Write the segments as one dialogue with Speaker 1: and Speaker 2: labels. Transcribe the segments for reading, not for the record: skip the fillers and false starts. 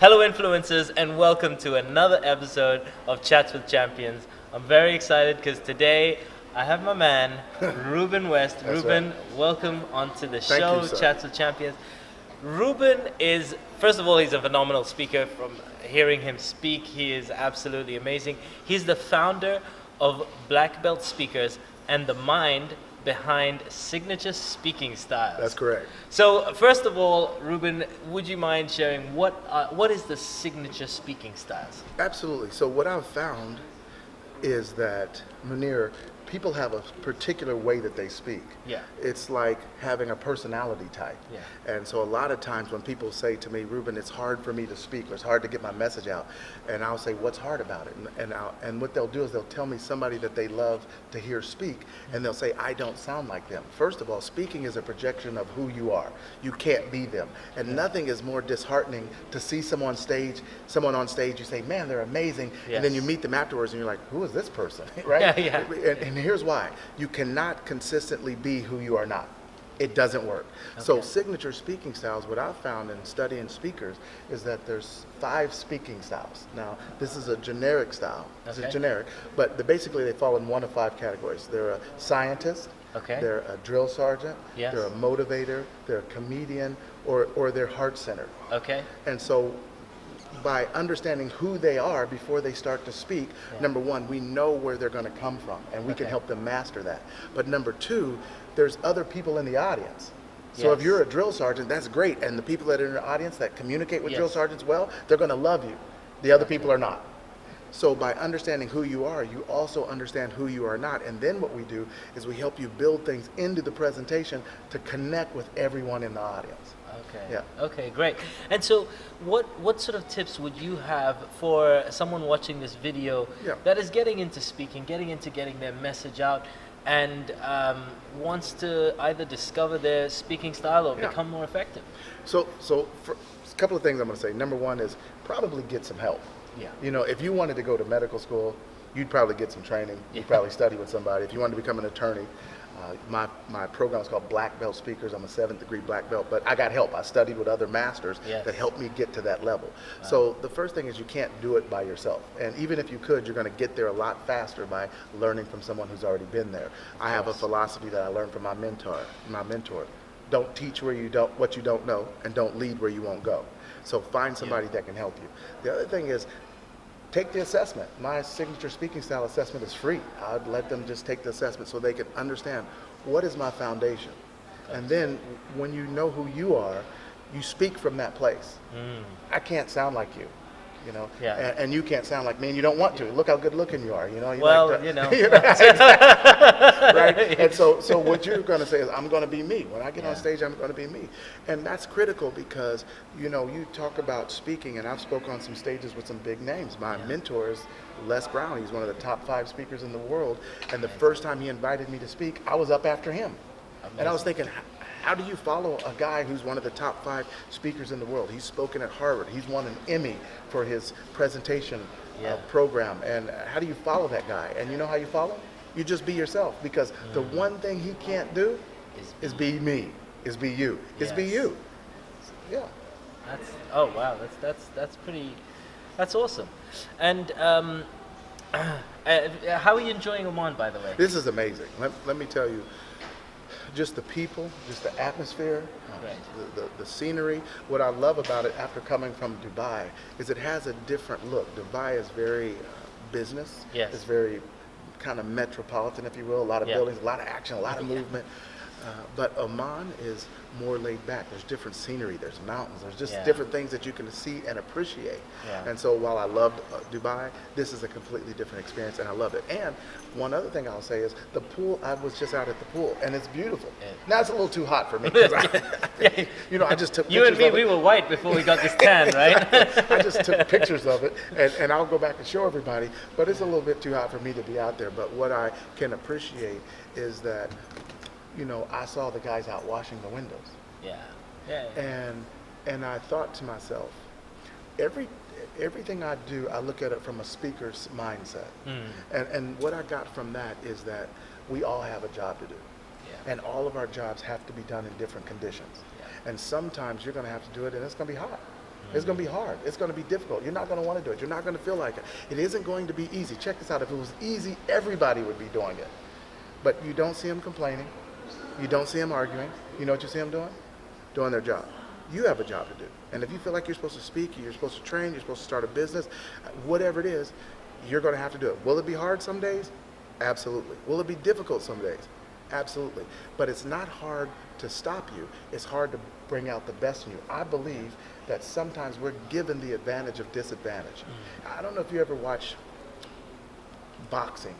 Speaker 1: Hello, influencers, and welcome to another episode of Chats with Champions. I'm very excited because today I have my man, Ruben West. Ruben,
Speaker 2: right.
Speaker 1: welcome onto the
Speaker 2: Thank
Speaker 1: show,
Speaker 2: you, sir.
Speaker 1: Chats with Champions. Ruben is, first of all, he's a phenomenal speaker. From hearing him speak, he is absolutely amazing. He's the founder of Black Belt Speakers and the mind behind Signature Speaking Styles.
Speaker 2: That's correct.
Speaker 1: So, first of all, Ruben, would you mind sharing what is the Signature Speaking Styles?
Speaker 2: Absolutely. So what I've found is that, Munir, people have a particular way that they speak.
Speaker 1: Yeah.
Speaker 2: It's like having a personality type.
Speaker 1: Yeah.
Speaker 2: And so a lot of times when people say to me, Ruben, it's hard for me to speak, or it's hard to get my message out, and I'll say, what's hard about it? And what they'll do is they'll tell me somebody that they love to hear speak, and they'll say, I don't sound like them. First of all, speaking is a projection of who you are. You can't be them. And nothing is more disheartening to see someone on stage, you say, man, they're amazing, and then you meet them afterwards and you're like, who is this person? Right?
Speaker 1: Yeah.
Speaker 2: And here's why. You cannot consistently be who you are not. It doesn't work. So signature speaking styles, what I've found in studying speakers is that there's 5 speaking styles. Now, this is a generic style. This is generic, but basically they fall in one of 5 categories. They're a scientist, they're a drill sergeant, they're a motivator, they're a comedian, or they're heart-centered. And so by understanding who they are before they start to speak, number one, we know where they're going to come from, and we can help them master that. But number 2, there's other people in the audience. So if you're a drill sergeant, that's great, and the people that are in the audience that communicate with drill sergeants well, they're going to love you. The other people are not. So by understanding who you are, you also understand who you are not, and then what we do is we help you build things into the presentation to connect with everyone in the audience.
Speaker 1: Okay, great. And so what sort of tips would you have for someone watching this video that is getting into speaking, getting their message out, and wants to either discover their speaking style or become more effective?
Speaker 2: So for a couple of things I'm going to say. Number one is probably get some help. You know, if you wanted to go to medical school, you'd probably get some training. You'd probably study with somebody. If you wanted to become an attorney, my program is called Black Belt Speakers. I'm a 7th degree black belt, but I got help. I studied with other masters that helped me get to that level. So the first thing is you can't do it by yourself. And even if you could, you're going to get there a lot faster by learning from someone who's already been there. I have a philosophy that I learned from my mentor. Don't teach what you don't know, and don't lead where you won't go. So find somebody that can help you. The other thing is, take the assessment. My signature speaking style assessment is free. I'd let them just take the assessment so they can understand what is my foundation. And then when you know who you are, you speak from that place. I can't sound like you. You know, and you can't sound like me, and you don't want to. Look how good looking you are. You know, right? And so what you're going to say is, I'm going to be me. When I get on stage, I'm going to be me, and that's critical because you talk about speaking, and I've spoke on some stages with some big names. My mentor is Les Brown. He's one of the top 5 speakers in the world, and the first time he invited me to speak, I was up after him, and I was thinking, how do you follow a guy who's one of the top 5 speakers in the world? He's spoken at Harvard. He's won an Emmy for his presentation program. And how do you follow that guy? And you know how you follow? You just be yourself, because the one thing he can't do is be me, is be you, is be you. Yeah.
Speaker 1: That's awesome. And how are you enjoying Oman, by the way?
Speaker 2: This is amazing. Let me tell you. Just the people, just the atmosphere, the scenery. What I love about it after coming from Dubai is it has a different look. Dubai is very business. It's very kind of metropolitan, if you will. A lot of buildings, a lot of action, a lot of movement. But Oman is more laid back. There's different scenery, there's mountains, there's just different things that you can see and appreciate. And so while I loved Dubai, this is a completely different experience, and I love it. And one other thing I'll say is the pool, I was just out at the pool, and it's beautiful. Now it's a little too hot for me. I just took pictures
Speaker 1: You and me,
Speaker 2: of it.
Speaker 1: we were white before we got this tan, right?
Speaker 2: I just took pictures of it, and I'll go back and show everybody, but it's a little bit too hot for me to be out there. But what I can appreciate is that I saw the guys out washing the windows. And I thought to myself, everything I do, I look at it from a speaker's mindset. And what I got from that is that we all have a job to do. And all of our jobs have to be done in different conditions. And sometimes you're going to have to do it, and it's going to be hot. It's going to be hard. It's going to be difficult. You're not going to want to do it. You're not going to feel like it. It isn't going to be easy. Check this out. If it was easy, everybody would be doing it. But you don't see them complaining. You don't see them arguing. You know what you see them doing? Doing their job. You have a job to do. And if you feel like you're supposed to speak, you're supposed to train, you're supposed to start a business, whatever it is, you're going to have to do it. Will it be hard some days? Absolutely. Will it be difficult some days? Absolutely. But it's not hard to stop you. It's hard to bring out the best in you. I believe that sometimes we're given the advantage of disadvantage. I don't know if you ever watch boxing,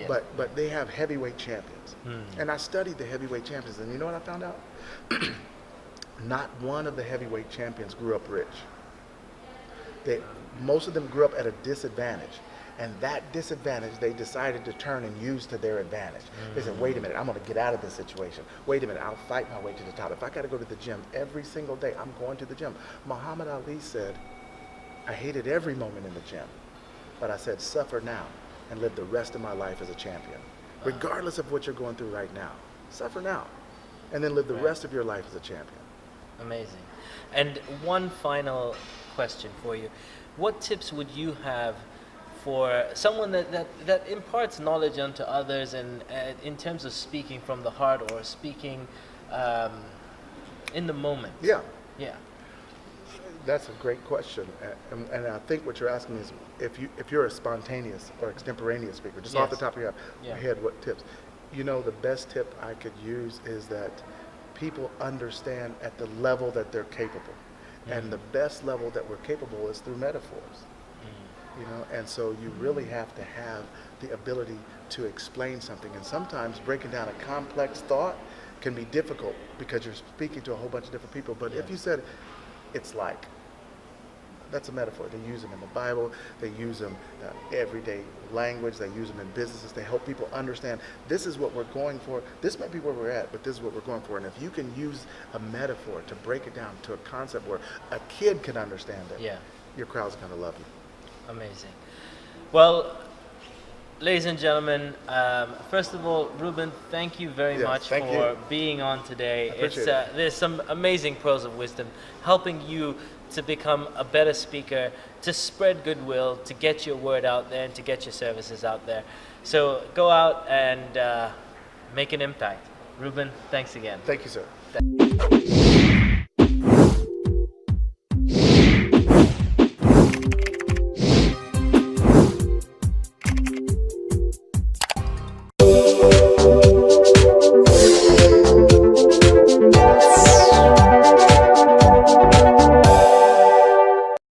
Speaker 2: but they have heavyweight champions. And I studied the heavyweight champions, and you know what I found out? Not one of the heavyweight champions grew up rich. Most of them grew up at a disadvantage. And that disadvantage they decided to turn and use to their advantage. They said, wait a minute, I'm going to get out of this situation. Wait a minute, I'll fight my way to the top. If I got to go to the gym every single day, I'm going to the gym. Muhammad Ali said, I hated every moment in the gym, but I said, suffer now and live the rest of my life as a champion. Regardless of what you're going through right now, suffer now and then live the rest of your life as a champion.
Speaker 1: Amazing. And one final question for you. What tips would you have for someone that imparts knowledge unto others, and in terms of speaking from the heart or speaking in the moment?
Speaker 2: Yeah.
Speaker 1: Yeah.
Speaker 2: That's a great question, and I think what you're asking is if you're a spontaneous or extemporaneous speaker, just off the top of your head, what tips? You know, the best tip I could use is that people understand at the level that they're capable, and the best level that we're capable is through metaphors. You know, and so you really have to have the ability to explain something. And sometimes breaking down a complex thought can be difficult because you're speaking to a whole bunch of different people. But if you said, it's like, that's a metaphor. They use them in the Bible. They use them everyday language. They use them in businesses. They help people understand this is what we're going for. This might be where we're at, but this is what we're going for. And if you can use a metaphor to break it down to a concept where a kid can understand it, your crowd's going to love you.
Speaker 1: Amazing. Well, ladies and gentlemen, first of all, Ruben, thank you very much for being on today. There's some amazing pearls of wisdom helping you to become a better speaker, to spread goodwill, to get your word out there, and to get your services out there. So go out and make an impact. Ruben, thanks again.
Speaker 2: Thank you, sir.